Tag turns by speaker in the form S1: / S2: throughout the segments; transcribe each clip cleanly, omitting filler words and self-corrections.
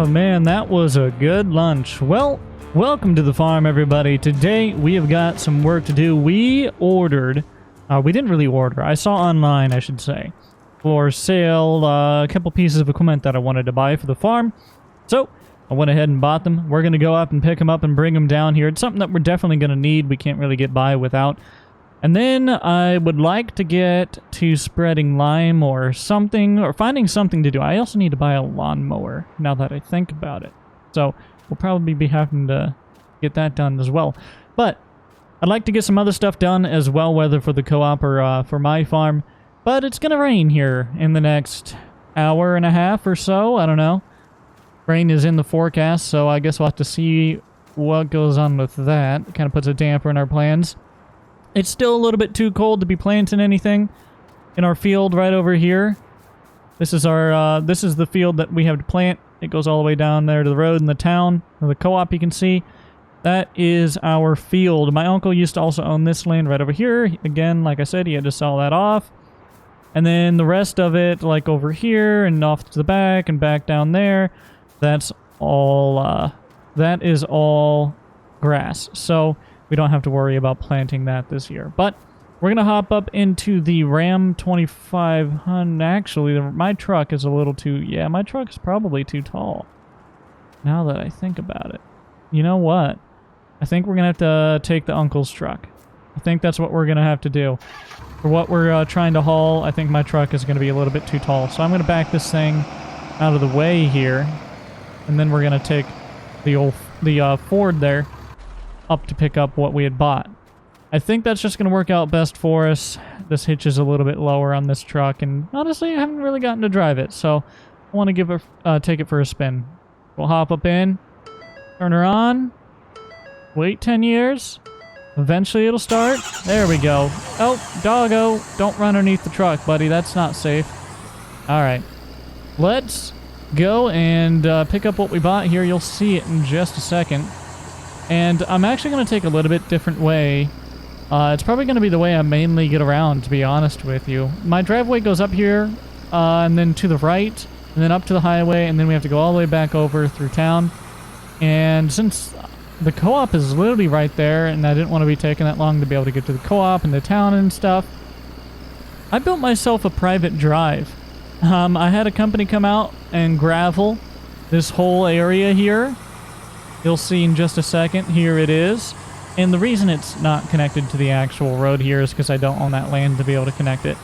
S1: Oh man, that was a good lunch. Well, welcome to the farm, everybody. Today we have got some work to do. We ordered, we didn't really order, I saw online, I should say, for sale a couple pieces of equipment that I wanted to buy for the farm. So I went ahead and bought them. We're going to go up and pick them up and bring them down here. It's something that we're definitely going to need. We can't really get by without. And then I would like to get to spreading lime or something, or finding something to do. I also need to buy a lawnmower, now that I think about it. So we'll probably be having to get that done as well. But I'd like to get some other stuff done as well, whether for the co-op or for my farm. But it's going to rain here in the next hour and a half or so. I don't know. Rain is in the forecast, so I guess we'll have to see what goes on with that. It kind of puts a damper in our plans. It's still a little bit too cold to be planting anything in our field right over here. This is our this is the field that we have to plant. It goes all the way down there to the road in the town, or the co-op you can see. That is our field. My uncle used to also own this land right over here. Again, like I said, he had to sell that off. And then the rest of it, like over here and off to the back and back down there, that's all that is all grass. So we don't have to worry about planting that this year. But we're going to hop up into the Ram 2500. Actually, my truck is a little too... Yeah, my truck is probably too tall. Now that I think about it. You know what? I think we're going to have to take the uncle's truck. I think that's what we're going to have to do. For what we're trying to haul, I think my truck is going to be a little bit too tall. So I'm going to back this thing out of the way here. And then we're going to take the Ford there up to pick up what we had bought. I think that's just going to work out best for us. This hitch is a little bit lower on this truck, and honestly, I haven't really gotten to drive it, so I want to give it, take it for a spin. We'll hop up in, turn her on, wait 10 years, eventually it'll start. There we go. Oh, doggo, don't run underneath the truck, buddy. That's not safe. Alright, let's go and pick up what we bought here. You'll see it in just a second. And I'm actually going to take a little bit different way. It's probably going to be the way I mainly get around, to be honest with you. My driveway goes up here, and then to the right, and then up to the highway, and then we have to go all the way back over through town. And since the co-op is literally right there, and I didn't want to be taking that long to be able to get to the co-op and the town and stuff, I built myself a private drive. I had a company come out and gravel this whole area here. You'll see in just a second. Here it is. And the reason it's not connected to the actual road here is because I don't own that land to be able to connect it.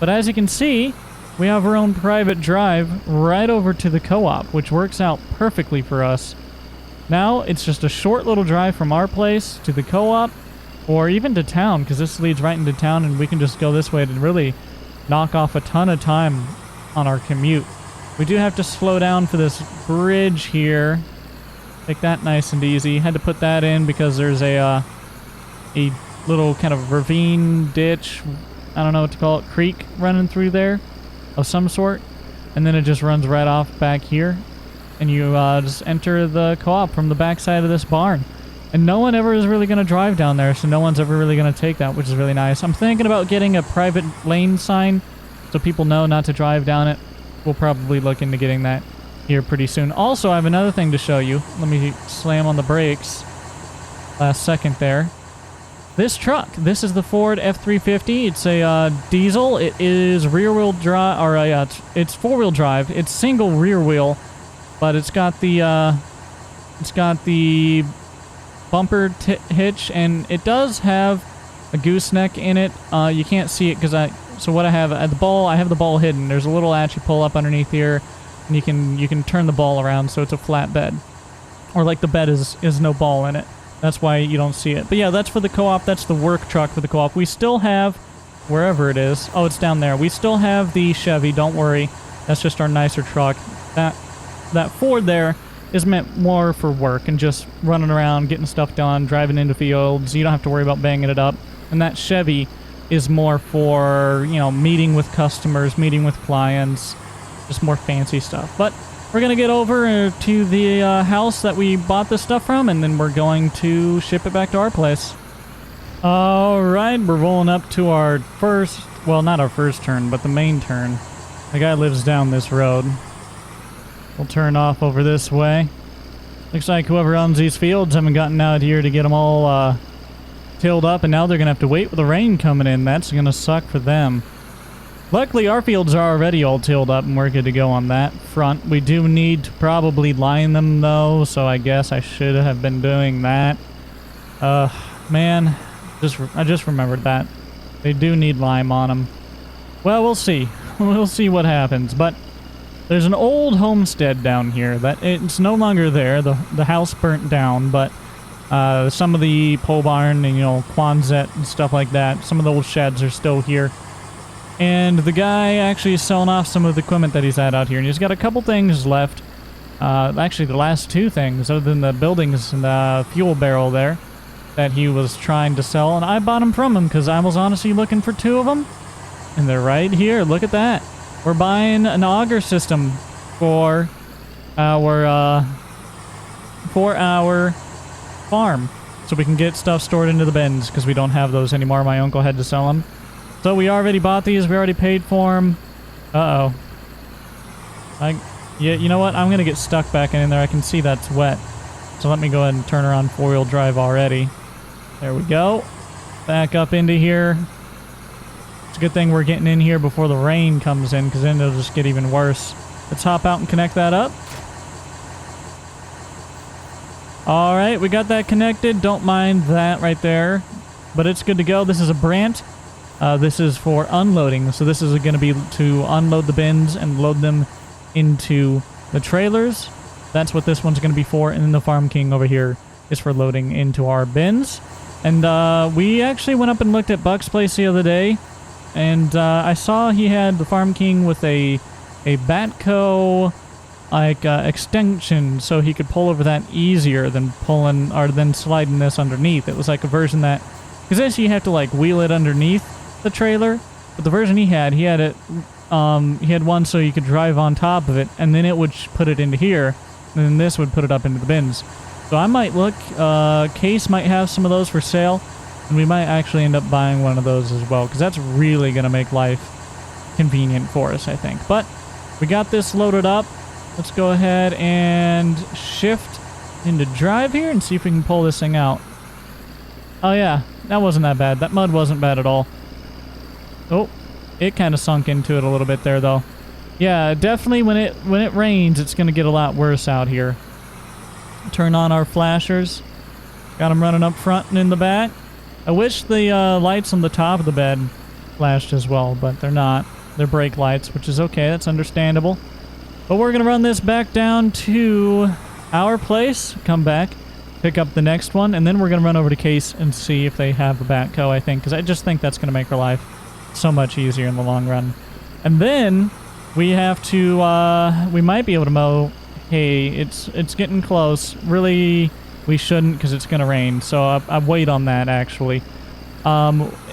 S1: But as you can see, we have our own private drive right over to the co-op, which works out perfectly for us. Now, it's just a short little drive from our place to the co-op, or even to town, because this leads right into town, and we can just go this way to really knock off a ton of time on our commute. We do have to slow down for this bridge here. Take that nice and easy. Had to put that in because there's a little kind of ravine, ditch, I don't know what to call it, creek running through there of some sort. And then it just runs right off back here. And you just enter the co-op from the back side of this barn. And no one ever is really going to drive down there, so no one's ever really going to take that, which is really nice. I'm thinking about getting a private lane sign so people know not to drive down it. We'll probably look into getting that here pretty soon. Also, I have another thing to show you. Let me slam on the brakes. Last second there. This truck, this is the Ford F350. It's a diesel. It is rear-wheel drive, or it's four-wheel drive. It's single rear wheel, but it's got the bumper hitch, and it does have a gooseneck in it. You can't see it because so what I have at the ball, I have the ball hidden. There's a little latch you pull up underneath here. And you can turn the ball around so it's a flat bed. Or like the bed is no ball in it. That's why you don't see it. But yeah, that's for the co-op. That's the work truck for the co-op. We still have, wherever it is. Oh, it's down there. We still have the Chevy. Don't worry. That's just our nicer truck. That Ford there is meant more for work and just running around, getting stuff done, driving into fields. You don't have to worry about banging it up. And that Chevy is more for, you know, meeting with customers, meeting with clients. Just more fancy stuff. But we're going to get over to the house that we bought this stuff from, and then we're going to ship it back to our place. Alright, we're rolling up to our first, well, not our first turn, but the main turn. The guy lives down this road. We'll turn off over this way. Looks like whoever owns these fields haven't gotten out here to get them all tilled up, and now they're going to have to wait with the rain coming in. That's going to suck for them. Luckily, our fields are already all tilled up, and we're good to go on that front. We do need to probably line them, though, so I guess I should have been doing that. Man, I just remembered that. They do need lime on them. Well, we'll see. We'll see what happens, but there's an old homestead down here that it's no longer there. The house burnt down, but some of the pole barn and, you know, Quonset and stuff like that, some of the old sheds are still here. And the guy actually is selling off some of the equipment that he's had out here, and he's got a couple things left. Actually, the last two things, other than the buildings and the fuel barrel there, that he was trying to sell, and I bought them from him because I was honestly looking for two of them, and they're right here. Look at that. We're buying an auger system for our farm, so we can get stuff stored into the bins because we don't have those anymore. My uncle had to sell them. So we already bought these. We already paid for them. Uh-oh. Yeah, you know what? I'm going to get stuck back in there. I can see that's wet. So let me go ahead and turn her on four-wheel drive already. There we go. Back up into here. It's a good thing we're getting in here before the rain comes in, because then it'll just get even worse. Let's hop out and connect that up. Alright, we got that connected. Don't mind that right there. But it's good to go. This is a Brant. This is for unloading. So this is going to be to unload the bins and load them into the trailers. That's what this one's going to be for. And then the Farm King over here is for loading into our bins. And we actually went up and looked at Buck's place the other day. And I saw he had the Farm King with a Batco extension, so he could pull over that easier than pulling or than sliding this underneath. It was like a version that, because this you have to like wheel it underneath the trailer, but the version he had it he had one so you could drive on top of it, and then it would put it into here, and then this would put it up into the bins. So I might look, Case might have some of those for sale, and we might actually end up buying one of those as well, because that's really going to make life convenient for us, I think. But we got this loaded up. Let's go ahead and shift into drive here and see if we can pull this thing out. Oh yeah, that wasn't that bad. That mud wasn't bad at all. Oh, it kind of sunk into it a little bit there, though. Yeah, definitely when it rains, it's going to get a lot worse out here. Turn on our flashers. Got them running up front and in the back. I wish the lights on the top of the bed flashed as well, but they're not. They're brake lights, which is okay. That's understandable. But we're going to run this back down to our place, come back, pick up the next one, and then we're going to run over to Case and see if they have a backhoe, I think, because I just think that's going to make our life so much easier in the long run. And then we have to, we might be able to mow hay. It's getting close. Really, we shouldn't because it's going to rain, so I wait on that, actually.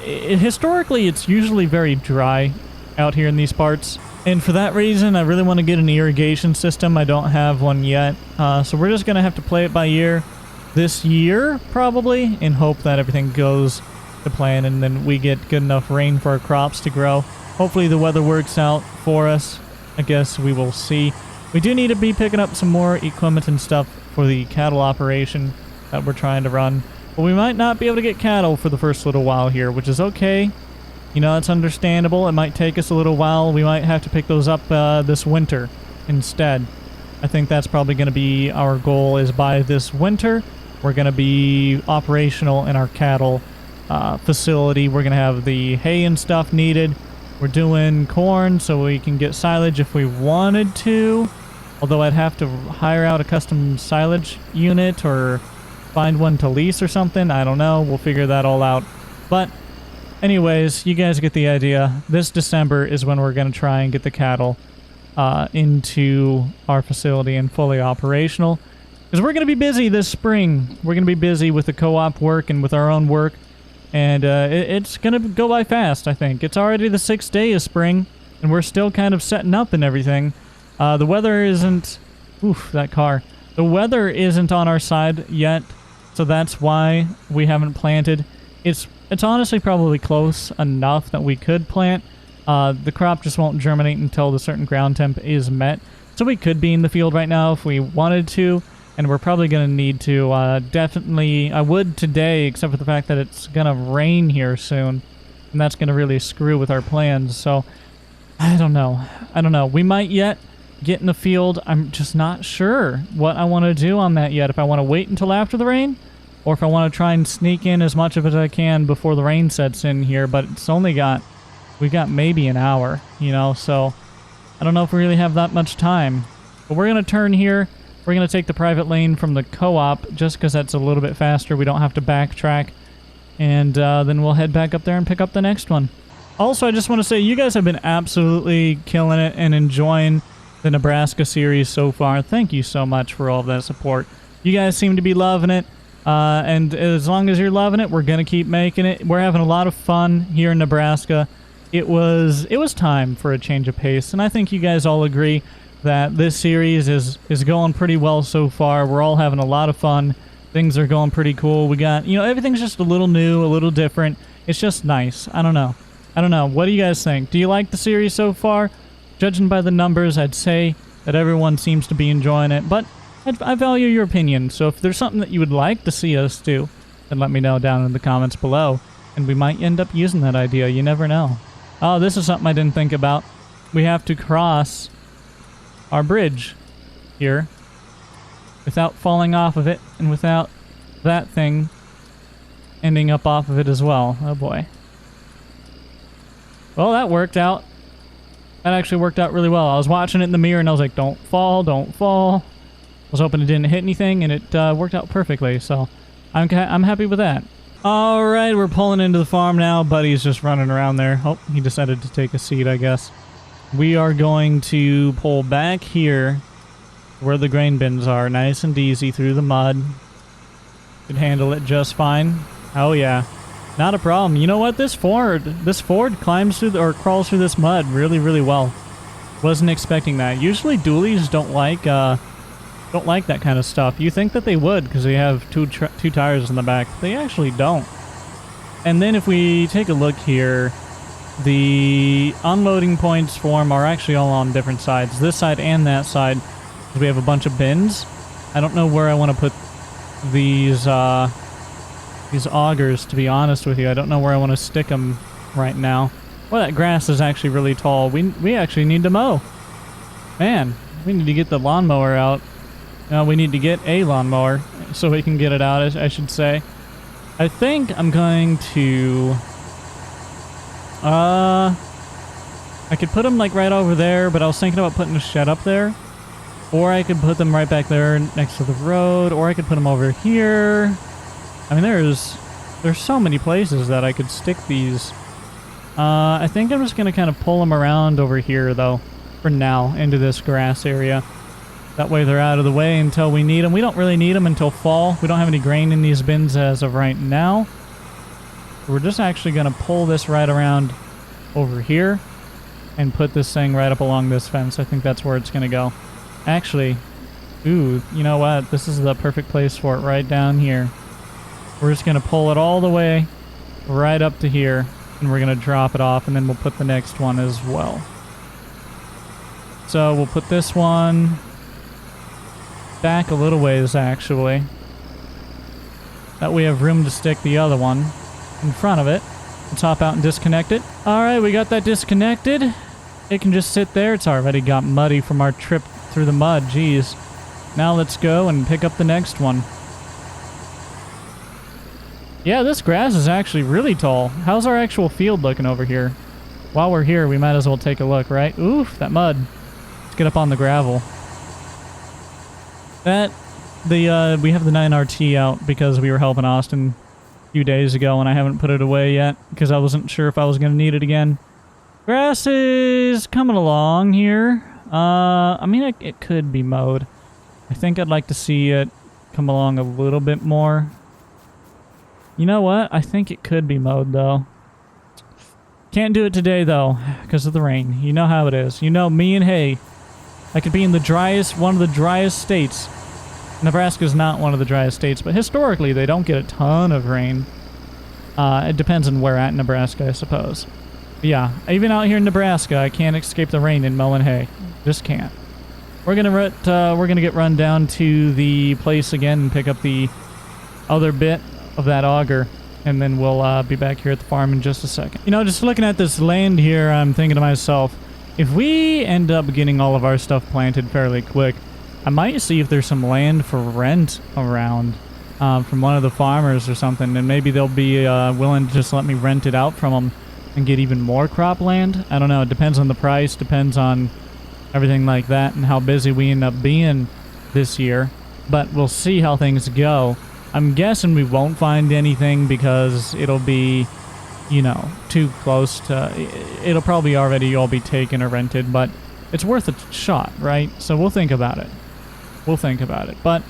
S1: Historically, it's usually very dry out here in these parts, and for that reason, I really want to get an irrigation system. I don't have one yet, so we're just going to have to play it by ear this year, probably, and hope that everything goes to plan, and then we get good enough rain for our crops to grow. Hopefully the weather works out for us. I guess we will see. We do need to be picking up some more equipment and stuff for the cattle operation that we're trying to run. But we might not be able to get cattle for the first little while here, which is okay. You know, that's understandable. It might take us a little while. We might have to pick those up this winter instead. I think that's probably going to be our goal, is by this winter, we're going to be operational in our cattle facility. We're going to have the hay and stuff needed. We're doing corn so we can get silage if we wanted to. Although I'd have to hire out a custom silage unit or find one to lease or something. I don't know. We'll figure that all out. But anyways, you guys get the idea. This December is when we're going to try and get the cattle into our facility and fully operational. Because we're going to be busy this spring. We're going to be busy with the co-op work and with our own work. And it's going to go by fast, I think. It's already the 6th day of spring, and we're still kind of setting up and everything. The weather isn't... Oof, that car. The weather isn't on our side yet, so that's why we haven't planted. It's honestly probably close enough that we could plant. The crop just won't germinate until the certain ground temp is met. So we could be in the field right now if we wanted to, and we're probably going to need to definitely... I would today, except for the fact that it's going to rain here soon, and that's going to really screw with our plans, so I don't know. I don't know. We might yet get in the field. I'm just not sure what I want to do on that yet. If I want to wait until after the rain, or if I want to try and sneak in as much of it as I can before the rain sets in here, but it's only got... We've got maybe an hour, you know, so I don't know if we really have that much time. But we're going to turn here. We're going to take the private lane from the co-op just because that's a little bit faster. We don't have to backtrack. And then we'll head back up there and pick up the next one. Also, I just want to say you guys have been absolutely killing it and enjoying the Nebraska series so far. Thank you so much for all of that support. You guys seem to be loving it. And as long as you're loving it, we're going to keep making it. We're having a lot of fun here in Nebraska. It was time for a change of pace, and I think you guys all agree that this series is going pretty well so far. We're all having a lot of fun. Things are going pretty cool. We got, you know, everything's just a little new, a little different. It's just nice. I don't know. What do you guys think? Do you like the series so far? Judging by the numbers, I'd say that everyone seems to be enjoying it, but I value your opinion. So if there's something that you would like to see us do, then let me know down in the comments below, and we might end up using that idea. You never know. Oh, this is something I didn't think about. We have to cross our bridge here without falling off of it, and without that thing ending up off of it as well. Oh boy. Well, that worked out. That actually worked out really well. I was watching it in the mirror and I was like, don't fall, don't fall. I was hoping it didn't hit anything, and it worked out perfectly, so I'm happy with that. Alright, we're pulling into the farm now. Buddy's just running around there. Oh, he decided to take a seat, I guess. We are going to pull back here where the grain bins are, nice and easy through the mud. Could handle it just fine. Oh yeah, not a problem. You know what? This Ford climbs through or crawls through this mud really, really well. Wasn't expecting that. Usually dualies don't like that kind of stuff. You think that they would because they have two tires in the back. They actually don't. And then if we take a look here, the unloading points for them are actually all on different sides. This side and that side. We have a bunch of bins. I don't know where I want to put these augers, to be honest with you. I don't know where I want to stick them right now. Well, that grass is actually really tall. We actually need to mow. Man, we need to get the lawnmower out. We need to get a lawnmower so we can get it out, I should say. I think I'm going to... I could put them like right over there, but I was thinking about putting a shed up there. Or I could put them right back there next to the road, or I could put them over here. I mean, there's so many places that I could stick these. I think I'm just going to kind of pull them around over here, though, for now, into this grass area. That way they're out of the way until we need them. We don't really need them until fall. We don't have any grain in these bins as of right now. We're just actually going to pull this right around over here and put this thing right up along this fence. I think that's where it's going to go. Actually, ooh, you know what? This is the perfect place for it, right down here. We're just going to pull it all the way right up to here, and we're going to drop it off, and then we'll put the next one as well. So we'll put this one back a little ways, actually. That way we have room to stick the other one in front of it. Let's hop out and disconnect it. Alright, we got that disconnected. It can just sit there. It's already got muddy from our trip through the mud. Jeez. Now let's go and pick up the next one. Yeah, this grass is actually really tall. How's our actual field looking over here? While we're here, we might as well take a look, right? Oof, that mud. Let's get up on the gravel. We have the 9RT out because we were helping Austin a few days ago, and I haven't put it away yet because I wasn't sure if I was going to need it again. Grass is coming along here. I mean, it could be mowed. I think I'd like to see it come along a little bit more. You know what? I think it could be mowed, though. Can't do it today, though, because of the rain. You know how it is. You know, me and hay. I could be in one of the driest states. Nebraska's not one of the driest states, but historically, they don't get a ton of rain. It depends on where at in Nebraska, I suppose. But yeah, even out here in Nebraska, I can't escape the rain in mowing hay. Just can't. we're gonna get run down to the place again and pick up the other bit of that auger, and then we'll be back here at the farm in just a second. You know, just looking at this land here, I'm thinking to myself, if we end up getting all of our stuff planted fairly quick, I might see if there's some land for rent around from one of the farmers or something, and maybe they'll be willing to just let me rent it out from them and get even more cropland. I don't know. It depends on the price, depends on everything like that, and how busy we end up being this year. But we'll see how things go. I'm guessing we won't find anything because it'll be, you know, too close to... It'll probably already all be taken or rented, but it's worth a shot, right? So we'll think about it. We'll think about it. But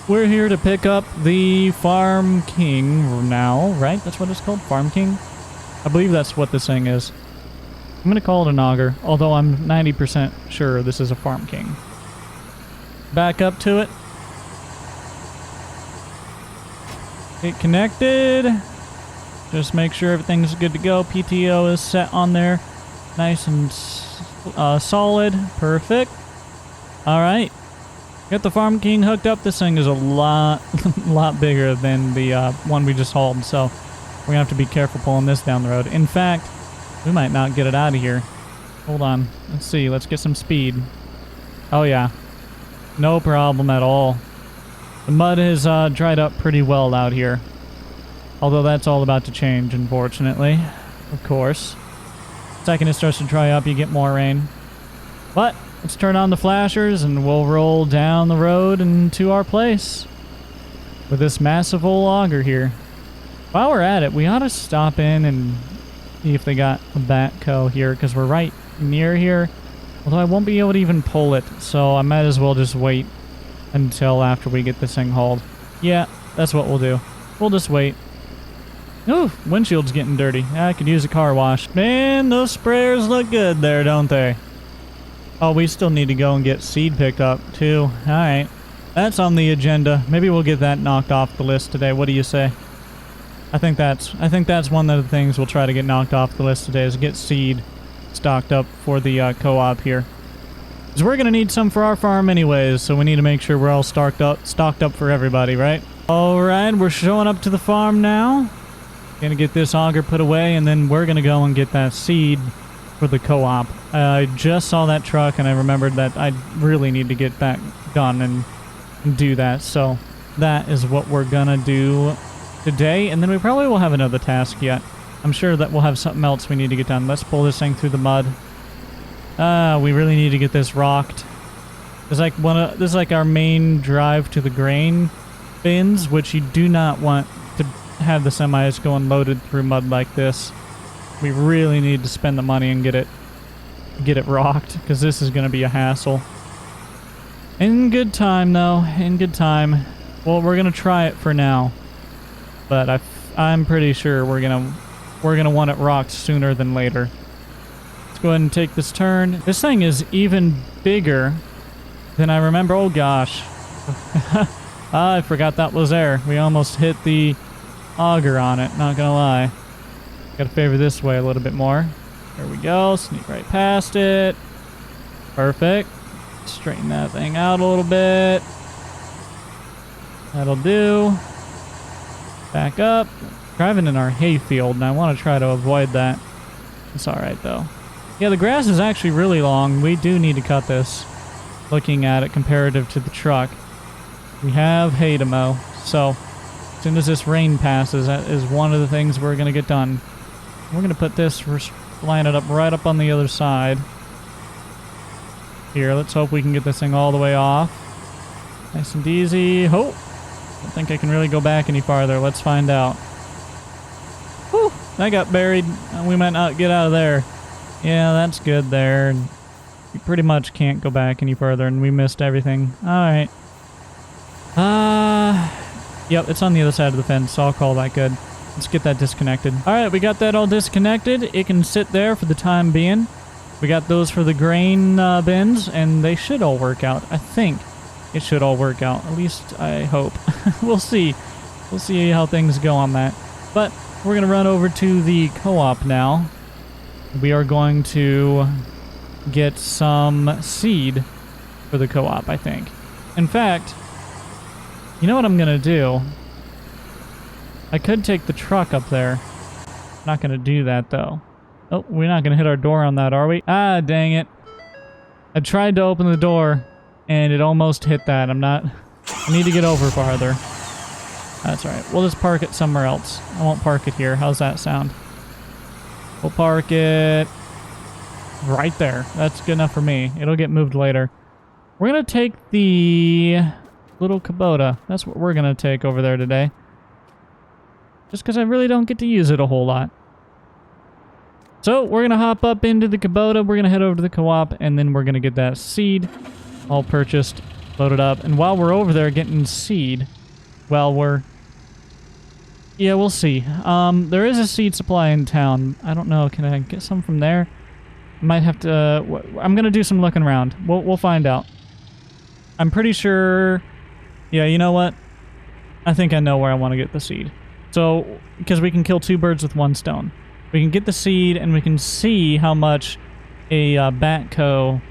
S1: we're here to pick up the Farm King now, right? That's what it's called? Farm King? I believe that's what this thing is. I'm going to call it an auger, although I'm 90% sure this is a Farm King. Back up to it. Get connected. Just make sure everything's good to go. PTO is set on there. Nice and solid. Perfect. Alright. Got the Farm King hooked up. This thing is a lot bigger than the one we just hauled, so we're going to have to be careful pulling this down the road. In fact, we might not get it out of here. Hold on. Let's see. Let's get some speed. Oh, yeah. No problem at all. The mud has dried up pretty well out here. Although that's all about to change, unfortunately. Of course. The second it starts to dry up, you get more rain. But let's turn on the flashers and we'll roll down the road and to our place with this massive old auger here. While we're at it, we ought to stop in and see if they got a backhoe here, because we're right near here. Although I won't be able to even pull it, so I might as well just wait until after we get this thing hauled. Yeah, that's what we'll do. We'll just wait. Ooh, windshield's getting dirty. I could use a car wash. Man, those sprayers look good there, don't they? Oh, we still need to go and get seed picked up, too. Alright. That's on the agenda. Maybe we'll get that knocked off the list today. What do you say? I think that's one of the things we'll try to get knocked off the list today, is get seed stocked up for the co-op here. Because we're going to need some for our farm anyways, so we need to make sure we're all stocked up for everybody, right? Alright, we're showing up to the farm now. Gonna get this auger put away, and then we're gonna go and get that seed for the co-op. I just saw that truck, and I remembered that I really need to get that done and do that. So that is what we're gonna do today, and then we probably will have another task yet. I'm sure that we'll have something else we need to get done. Let's pull this thing through the mud. We really need to get this rocked. It's like this is like our main drive to the grain bins, which you do not want to have the semis going loaded through mud like this. We really need to spend the money and get it rocked, because this is going to be a hassle. In good time, though. In good time. Well, we're going to try it for now, but I'm pretty sure we're gonna want it rocked sooner than later. Let's go ahead and take this turn. This thing is even bigger than I remember. Oh gosh. I forgot that was there. We almost hit the auger on it, not gonna lie. Gotta favor this way a little bit more. There we go. Sneak right past it. Perfect. Straighten that thing out a little bit. That'll do. Back up. Driving in our hayfield, and I want to try to avoid that. It's alright, though. Yeah, the grass is actually really long. We do need to cut this, looking at it comparative to the truck. We have hay to mow, so as soon as this rain passes, that is one of the things we're going to get done. We're going to put this, line it up right up on the other side. Here, let's hope we can get this thing all the way off. Nice and easy. Oh, don't think I can really go back any farther. Let's find out. Whew, that got buried. We might not get out of there. Yeah, that's good there. You pretty much can't go back any further, and we missed everything. Alright. Yep, it's on the other side of the fence, so I'll call that good. Let's get that disconnected. Alright, we got that all disconnected. It can sit there for the time being. We got those for the grain bins, and they should all work out. I think it should all work out. At least I hope. We'll see. We'll see how things go on that. But we're going to run over to the co-op now. We are going to get some seed for the co-op, I think. In fact, you know what I'm gonna do? I could take the truck up there. Not gonna do that though. Oh, we're not gonna hit our door on that, are we? Ah, dang it. I tried to open the door and it almost hit that. I need to get over farther. That's alright. We'll just park it somewhere else. I won't park it here. How's that sound? We'll park it right there. That's good enough for me. It'll get moved later. We're gonna take the little Kubota. That's what we're gonna take over there today. Just because I really don't get to use it a whole lot. So we're gonna hop up into the Kubota. We're gonna head over to the co-op, and then we're gonna get that seed all purchased, loaded up. And while we're over there getting seed, yeah, we'll see. There is a seed supply in town. I don't know. Can I get some from there? Might have to. I'm gonna do some looking around. We'll find out. I'm pretty sure. Yeah, you know what? I think I know where I want to get the seed. So, because we can kill two birds with one stone. We can get the seed, and we can see how much a Batco.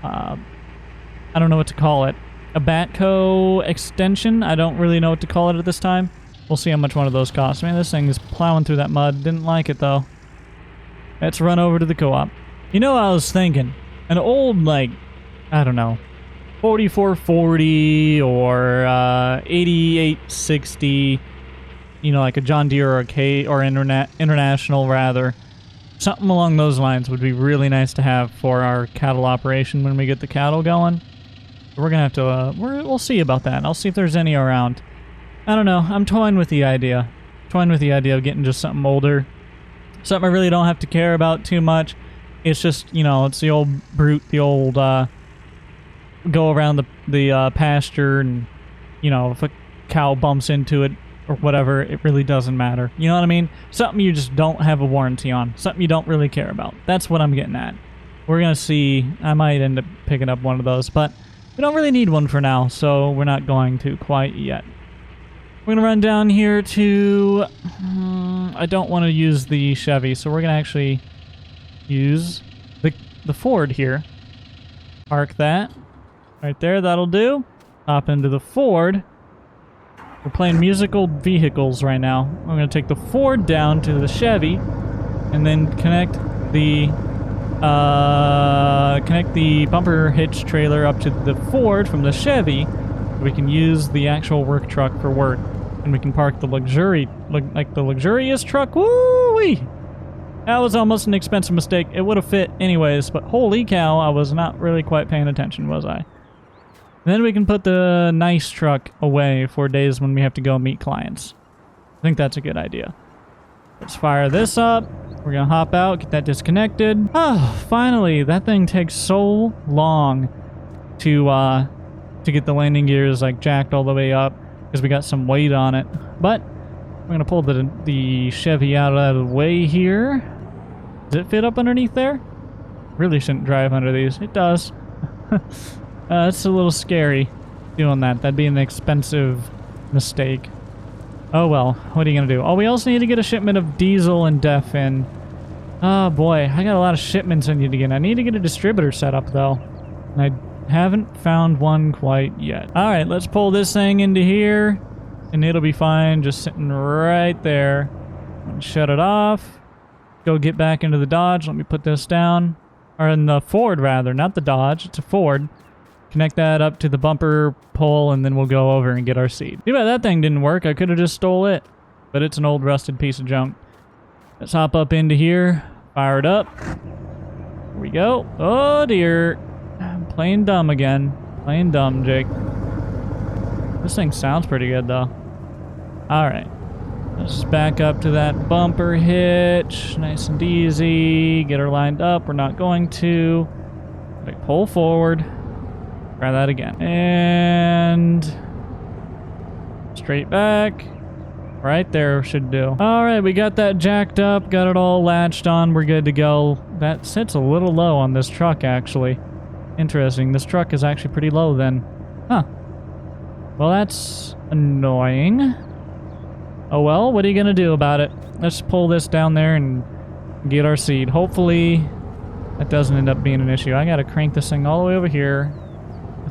S1: I don't know what to call it. A Batco extension. I don't really know what to call it at this time. We'll see how much one of those costs. Man, this thing is plowing through that mud. Didn't like it, though. Let's run over to the co-op. You know, I was thinking, an old, like, I don't know, 4440 or 8860, you know, like a John Deere or a K or International, rather. Something along those lines would be really nice to have for our cattle operation when we get the cattle going. We're gonna have to, we'll see about that. I'll see if there's any around. I don't know. I'm toying with the idea. Toying with the idea of getting just something older. Something I really don't have to care about too much. It's just, you know, it's the old brute, the old, go around the pasture and, you know, if a cow bumps into it or whatever, it really doesn't matter. You know what I mean? Something you just don't have a warranty on. Something you don't really care about. That's what I'm getting at. We're gonna see. I might end up picking up one of those, but we don't really need one for now, so we're not going to quite yet. We're gonna run down here to... I don't want to use the Chevy, so we're gonna actually use the Ford here. Park that. Right there, that'll do. Hop into the Ford. We're playing musical vehicles right now. I'm gonna take the Ford down to the Chevy, and then connect the bumper hitch trailer up to the Ford from the Chevy. We can use the actual work truck for work, and we can park the luxurious truck. Woo-wee! That was almost an expensive mistake. It would have fit anyways, but holy cow, I was not really quite paying attention, was I? And then we can put the nice truck away for days when we have to go meet clients. I think that's a good idea. Let's fire this up. We're gonna hop out, get that disconnected. Ah, finally, that thing takes so long to get the landing gears like jacked all the way up because we got some weight on it. But we're gonna pull the Chevy out of the way here. Does it fit up underneath there? Really shouldn't drive under these. It does. It's a little scary doing that. That'd be an expensive mistake. Oh well, what are you gonna do? Oh, we also need to get a shipment of diesel and def in. Oh boy, I got a lot of shipments I need to get. I need to get a distributor set up though. And I haven't found one quite yet. Alright, let's pull this thing into here. And it'll be fine, just sitting right there. Shut it off. Go get back into the Dodge. Let me put this down. Or in the Ford, rather. Not the Dodge. It's a Ford. Connect that up to the bumper pole, and then we'll go over and get our seed. Too bad that thing didn't work. I could have just stole it. But it's an old rusted piece of junk. Let's hop up into here. Fire it up. Here we go. Oh dear. I'm playing dumb again. Playing dumb, Jake. This thing sounds pretty good, though. Alright. Let's just back up to that bumper hitch. Nice and easy. Get her lined up. We're not going to. Like, pull forward. Try that again. And... straight back. Right there should do. Alright, we got that jacked up. Got it all latched on. We're good to go. That sits a little low on this truck, actually. Interesting. This truck is actually pretty low, then. Huh. Well, that's annoying. Oh well, what are you gonna do about it? Let's pull this down there and get our seed. Hopefully, that doesn't end up being an issue. I gotta crank this thing all the way over here.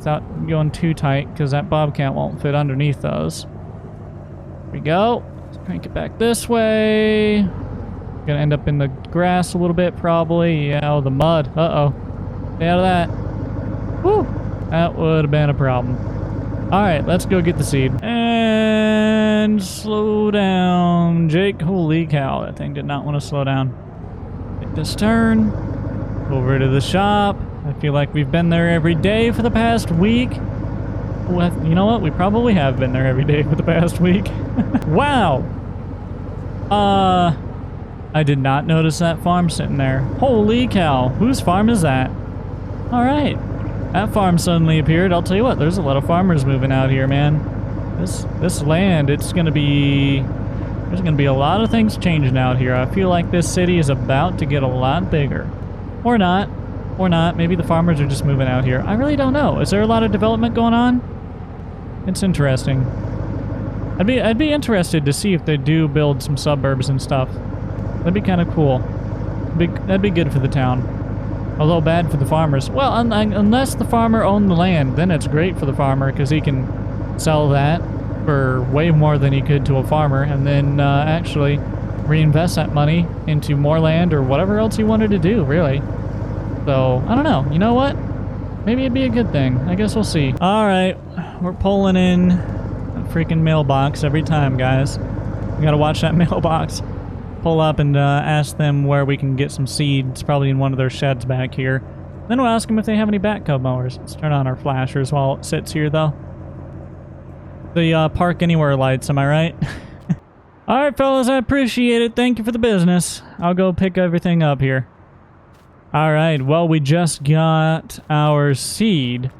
S1: without going too tight, because that bobcat won't fit underneath those. There we go. Let's crank it back this way. Gonna end up in the grass a little bit, probably. Yeah, oh, the mud. Uh-oh. Stay out of that. Whew. That would have been a problem. Alright, let's go get the seed. And slow down, Jake. Holy cow, that thing did not want to slow down. Take this turn. Over to the shop. I feel like we've been there every day for the past week. Well, you know what? We probably have been there every day for the past week. Wow! I did not notice that farm sitting there. Holy cow. Whose farm is that? Alright. That farm suddenly appeared. I'll tell you what, there's a lot of farmers moving out here, man. This land, it's gonna be... There's gonna be a lot of things changing out here. I feel like this city is about to get a lot bigger. Or not. Or not. Maybe the farmers are just moving out here. I really don't know. Is there a lot of development going on? It's interesting. I'd be interested to see if they do build some suburbs and stuff. That'd be kind of cool. That'd be good for the town. Although bad for the farmers. Well, unless the farmer owned the land, then it's great for the farmer because he can sell that for way more than he could to a farmer and then actually reinvest that money into more land or whatever else he wanted to do, really. So, I don't know. You know what? Maybe it'd be a good thing. I guess we'll see. Alright, we're pulling in a freaking mailbox every time, guys. We gotta watch that mailbox. Pull up and ask them where we can get some seed. It's probably in one of their sheds back here. Then we'll ask them if they have any backhoe mowers. Let's turn on our flashers while it sits here, though. The park anywhere lights, am I right? Alright, fellas, I appreciate it. Thank you for the business. I'll go pick everything up here. Alright, well, we just got our seed,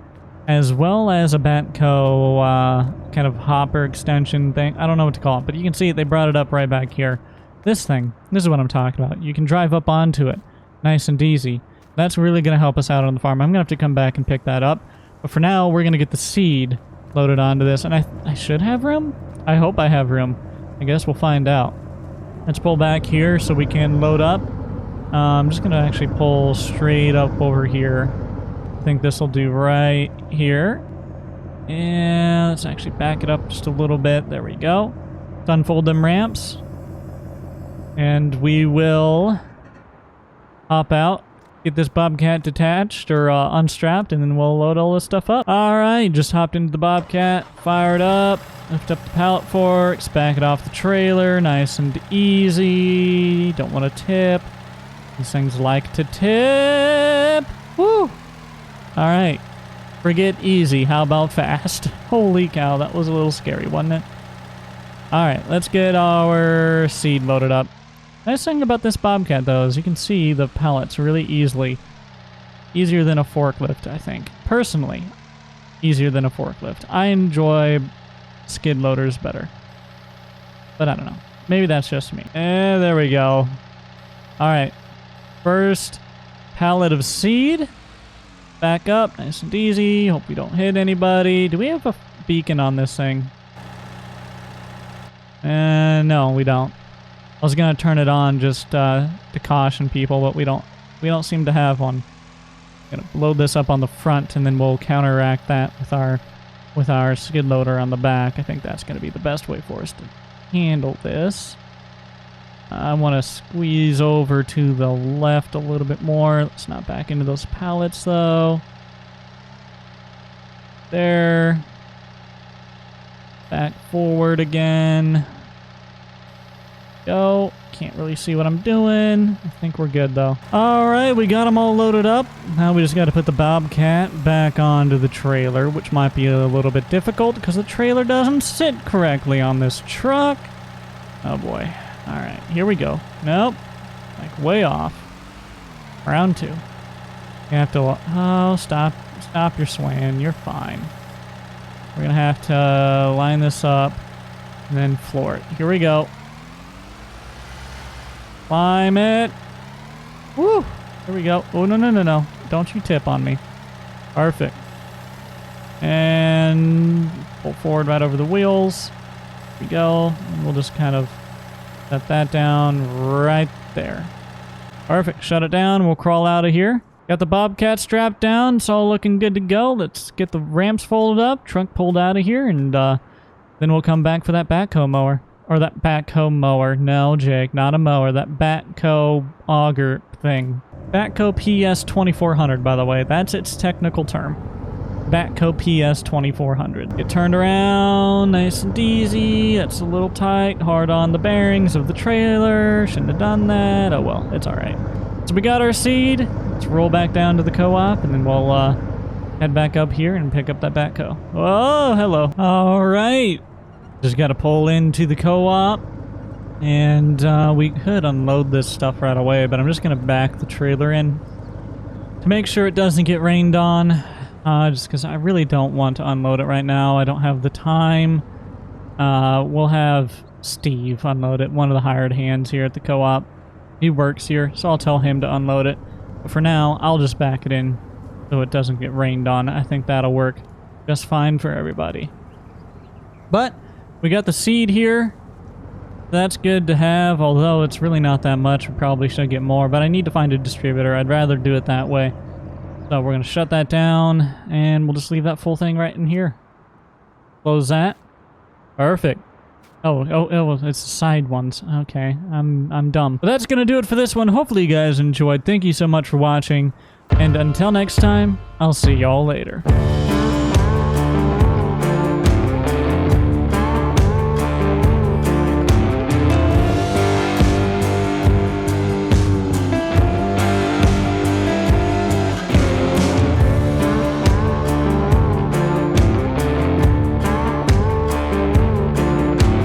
S1: as well as a backhoe kind of hopper extension thing. I don't know what to call it, but you can see they brought it up right back here. This thing, this is what I'm talking about. You can drive up onto it, nice and easy. That's really going to help us out on the farm. I'm going to have to come back and pick that up. But for now, we're going to get the seed loaded onto this. And I should have room? I hope I have room. I guess we'll find out. Let's pull back here so we can load up. I'm just going to actually pull straight up over here. I think this will do right here. And let's actually back it up just a little bit. There we go. Let's unfold them ramps. And we will hop out, get this bobcat detached or unstrapped, and then we'll load all this stuff up. Alright, just hopped into the bobcat, fired up, lift up the pallet forks, back it off the trailer, nice and easy. Don't want to tip. These things like to tip. Woo! Alright, forget easy. How about fast? Holy cow, that was a little scary, wasn't it? Alright, let's get our seed loaded up. Nice thing about this bobcat, though, is you can see the pallets really easily. Easier than a forklift, I think. Personally, easier than a forklift. I enjoy skid loaders better. But I don't know. Maybe that's just me. There we go. Alright. First pallet of seed. Back up, nice and easy. Hope we don't hit anybody. Do we have a beacon on this thing? No, we don't. I was gonna turn it on just to caution people, but we don't seem to have one. Gonna load this up on the front, and then we'll counteract that with our skid loader on the back. I think that's gonna be the best way for us to handle this. I want to squeeze over to the left a little bit more. Let's not back into those pallets, though. There. Back forward again. Go. Can't really see what I'm doing. I think we're good, though. Alright, we got them all loaded up. Now we just got to put the bobcat back onto the trailer, which might be a little bit difficult because the trailer doesn't sit correctly on this truck. Oh, boy. Alright, here we go. Nope. Like, way off. Round 2. You have to... Oh, stop. Stop your swaying. You're fine. We're gonna have to line this up and then floor it. Here we go. Climb it. Woo! Here we go. Oh, no, no, no, no. Don't you tip on me. Perfect. And pull forward right over the wheels. Here we go. And we'll just kind of set that down right there. Perfect. Shut it down. We'll crawl out of here. Got the Bobcat strapped down. It's all looking good to go. Let's get the ramps folded up, trunk pulled out of here, and then we'll come back for that backhoe mower. Or that backhoe mower. No, Jake, not a mower. That backhoe auger thing. Backhoe PS2400, by the way. That's its technical term. Backhoe PS2400. Get turned around, nice and easy. That's a little tight, hard on the bearings of the trailer. Shouldn't have done that. Oh well, it's alright. So we got our seed. Let's roll back down to the co-op, and then we'll head back up here and pick up that backhoe. Oh, hello. Alright. Just gotta pull into the co-op, and we could unload this stuff right away, but I'm just gonna back the trailer in to make sure it doesn't get rained on. Just because I really don't want to unload it right now. I don't have the time. We'll have Steve unload it, one of the hired hands here at the co-op. He works here, so I'll tell him to unload it. But for now, I'll just back it in so it doesn't get rained on. I think that'll work just fine for everybody. But we got the seed here. That's good to have, although it's really not that much. We probably should get more, but I need to find a distributor. I'd rather do it that way. So we're going to shut that down, and we'll just leave that full thing right in here. Close that. Perfect. Oh, it's the side ones. Okay, I'm dumb. But that's going to do it for this one. Hopefully you guys enjoyed. Thank you so much for watching, and until next time, I'll see y'all later.